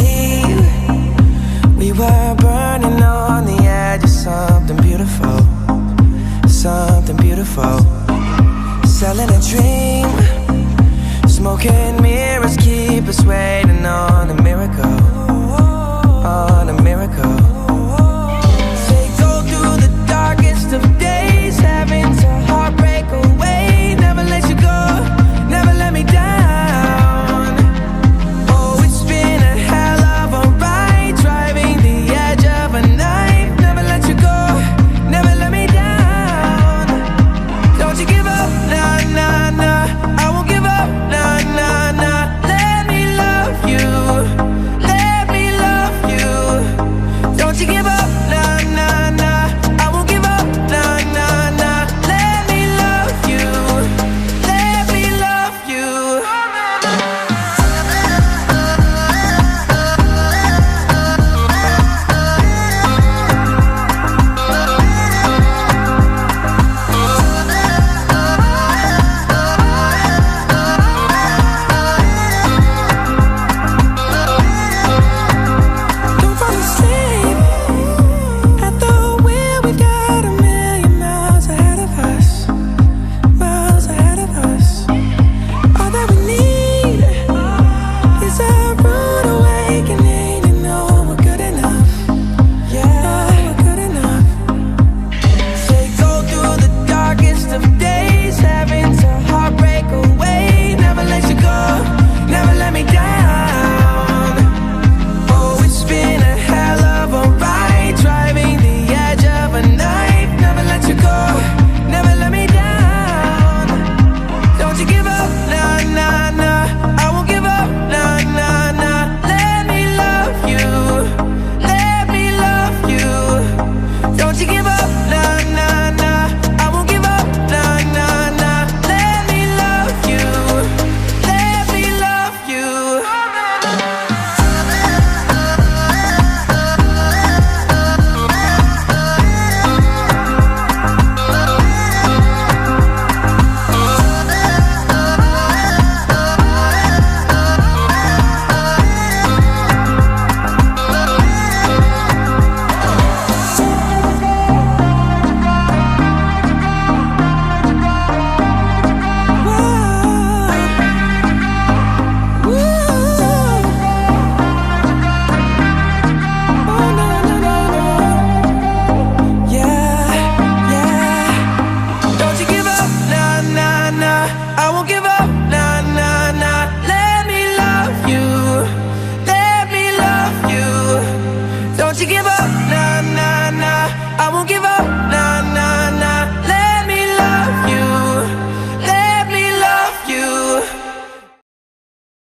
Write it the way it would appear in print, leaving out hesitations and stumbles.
believe we were burning on the edge of something beautiful, something beautiful. Selling a dream, smoking mirrors keep us waiting on a miracle, on a miracle. They go through the darkest of days, having to heartbreak away. Never let you go, never let me down. Oh, it's been a hell of a ride, driving the edge of a knife. Never let you go, never let me down. Don't you give up, nah, nah, nah. I won't give up, nah, nah, nah. Let me love you, let me love you. Don't you give up, nah, nah, nah. I won't give up, nah, nah, nah. Let me love you, let me love you. Don't fall asleep at the wheel. We've got a million miles ahead of us, miles ahead of us. All that we need is a rude awakening to know we're good enough. Yeah, we're good enough. They go through the darkest of days, having to heartbreak away. Never let you go, never let me down. Oh, it's been a hell of a ride, driving the edge of a knife. Never let you go, never let me down. Don't you give up, nah, nah, nah. I won't give up, nah, nah, nah. Let me love you, let me love you. Don't you give up, nah, nah, nah. I won't give up, nah, nah, nah. Let me love you, let me love you. Don't you give up, nah, nah, nah. I won't give up, nah, nah, nah. Let me love you, let me love you. Don't you give up.